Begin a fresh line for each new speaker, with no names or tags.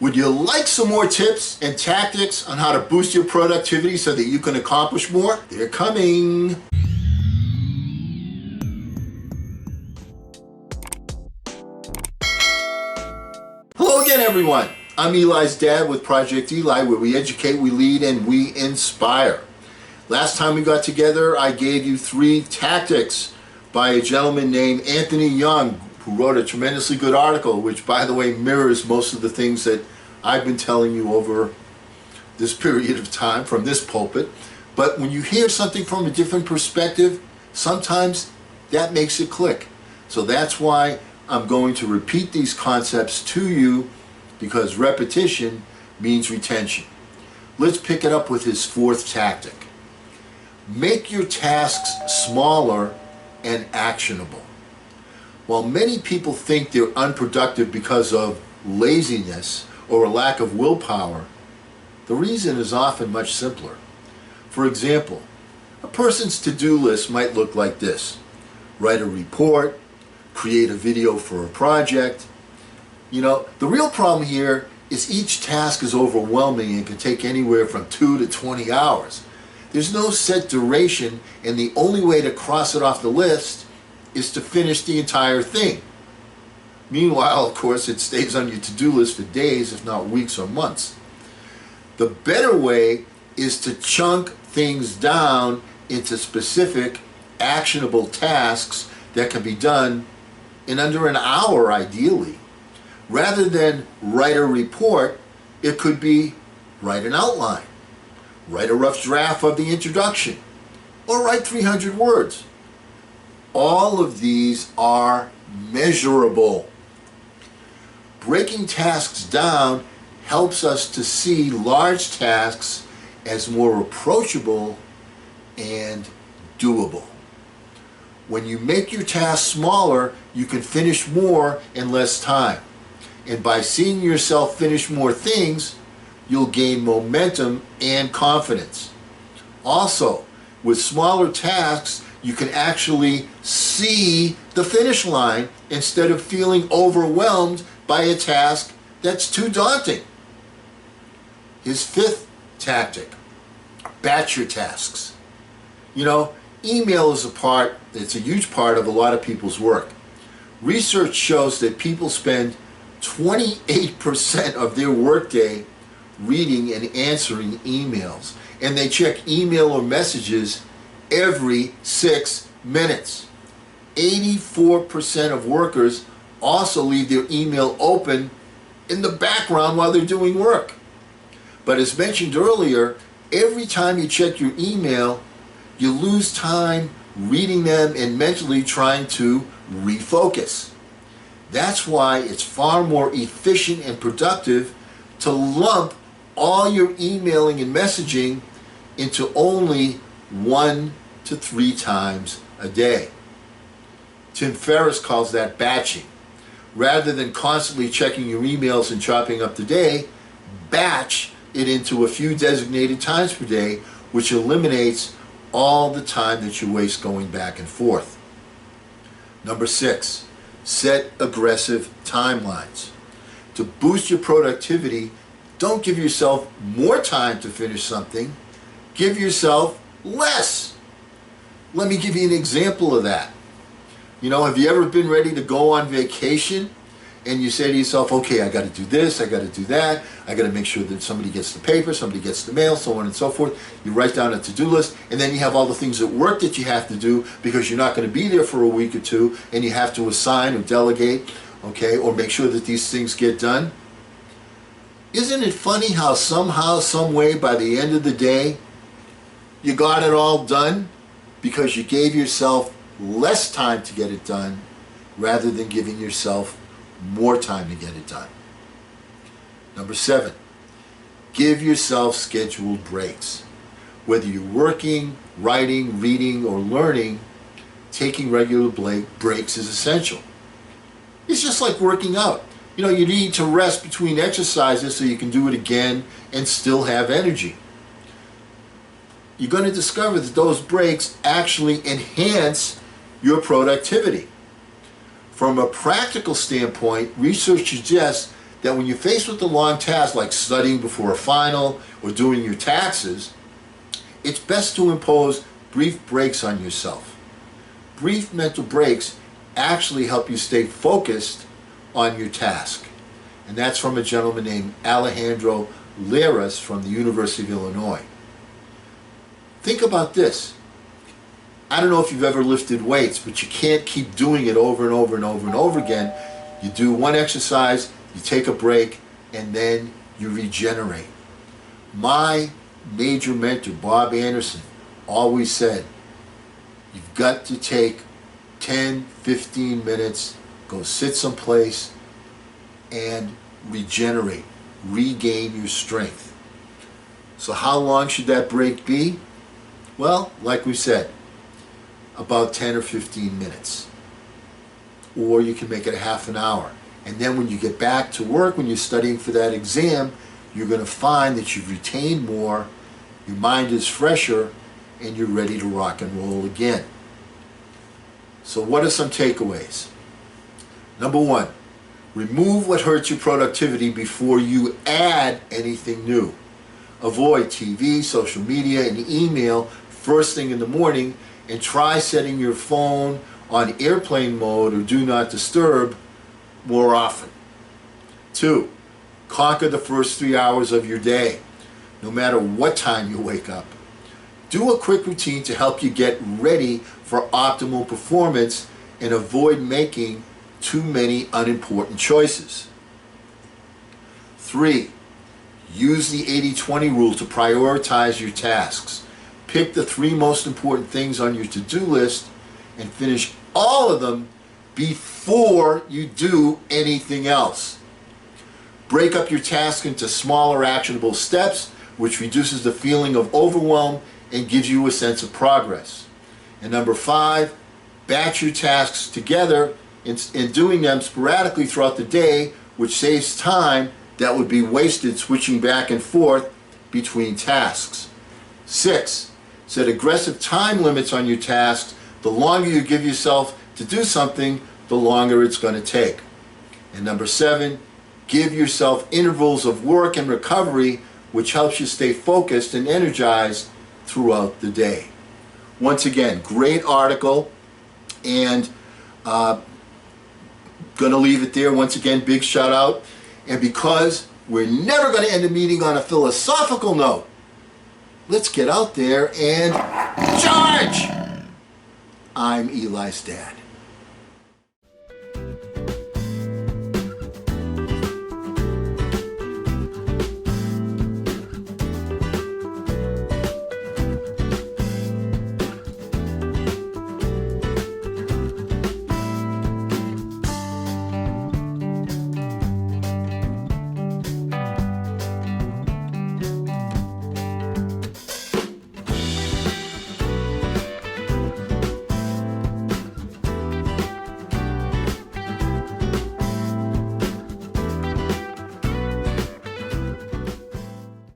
Would you like some more tips and tactics on how to boost your productivity so that you can accomplish more? They're coming. Hello again, everyone. I'm Eli's dad with Project Eli, where we educate, we lead, and we inspire. Last time we got together, I gave you 3 tactics by a gentleman named Anthony Young, who wrote a tremendously good article, which, by the way, mirrors most of the things that I've been telling you over this period of time from this pulpit. But when you hear something from a different perspective, sometimes that makes it click. So that's why I'm going to repeat these concepts to you, because repetition means retention. Let's pick it up with his 4th tactic. Make your tasks smaller and actionable. While many people think they're unproductive because of laziness or a lack of willpower, the reason is often much simpler. For example, a person's to-do list might look like this: write a report, create a video for a project. The real problem here is each task is overwhelming and can take anywhere from 2 to 20 hours. There's no set duration, and the only way to cross it off the list is to finish the entire thing. Meanwhile, of course, it stays on your to-do list for days, if not weeks or months. The better way is to chunk things down into specific, actionable tasks that can be done in under an hour, ideally. Rather than write a report, it could be write an outline, write a rough draft of the introduction, or write 300 words. All of these are measurable. Breaking tasks down helps us to see large tasks as more approachable and doable. When you make your tasks smaller, you can finish more in less time. And by seeing yourself finish more things, you'll gain momentum and confidence. Also, with smaller tasks, you can actually see the finish line instead of feeling overwhelmed by a task that's too daunting. His 5th tactic: batch your tasks. Email is it's a huge part of a lot of people's work. Research shows that people spend 28% of their workday reading and answering emails, and they check email or messages every 6 minutes. 84% of workers also leave their email open in the background while they're doing work. But as mentioned earlier, every time you check your email, you lose time reading them and mentally trying to refocus. That's why it's far more efficient and productive to lump all your emailing and messaging into only 1 to 3 times a day. Tim Ferriss calls that batching. Rather than constantly checking your emails and chopping up the day, batch it into a few designated times per day, which eliminates all the time that you waste going back and forth. Number 6, set aggressive timelines. To boost your productivity, don't give yourself more time to finish something. Give yourself less. Let me give you an example of that. Have you ever been ready to go on vacation and you say to yourself, okay, I got to do this, I got to do that, I got to make sure that somebody gets the paper, somebody gets the mail, so on and so forth. You write down a to-do list, and then you have all the things at work that you have to do because you're not going to be there for a week or two, and you have to assign or delegate, or make sure that these things get done. Isn't it funny how somehow, some way, by the end of the day, you got it all done because you gave yourself less time to get it done rather than giving yourself more time to get it done. Number 7, give yourself scheduled breaks. Whether you're working, writing, reading, or learning, taking regular breaks is essential. It's just like working out. You need to rest between exercises so you can do it again and still have energy. You're going to discover that those breaks actually enhance your productivity. From a practical standpoint, research suggests that when you're faced with a long task like studying before a final or doing your taxes, it's best to impose brief breaks on yourself. Brief mental breaks actually help you stay focused on your task. And that's from a gentleman named Alejandro Leras from the University of Illinois. Think about this. I don't know if you've ever lifted weights, but you can't keep doing it over and over and over and over again. You do one exercise, you take a break, and then you regenerate. My major mentor, Bob Anderson, always said, you've got to take 10, 15 minutes, go sit someplace, and regenerate, regain your strength. So how long should that break be? Well, like we said, about 10 or 15 minutes. Or you can make it a half an hour. And then when you get back to work, when you're studying for that exam, you're going to find that you've retained more, your mind is fresher, and you're ready to rock and roll again. So what are some takeaways? Number one, remove what hurts your productivity before you add anything new. Avoid TV, social media, and email first thing in the morning, and try setting your phone on airplane mode or do not disturb more often. 2, conquer the first 3 hours of your day, no matter what time you wake up. Do a quick routine to help you get ready for optimal performance and avoid making too many unimportant choices. 3, use the 80-20 rule to prioritize your tasks. Pick the 3 most important things on your to-do list and finish all of them before you do anything else. Break up your task into smaller actionable steps, which reduces the feeling of overwhelm and gives you a sense of progress. And number 5, batch your tasks together and doing them sporadically throughout the day, which saves time that would be wasted switching back and forth between tasks. 6, set aggressive time limits on your tasks. The longer you give yourself to do something, the longer it's going to take. And number 7, give yourself intervals of work and recovery, which helps you stay focused and energized throughout the day. Once again, great article, and going to leave it there. Once again, big shout out. And because we're never going to end a meeting on a philosophical note, let's get out there and charge! I'm Eli's dad.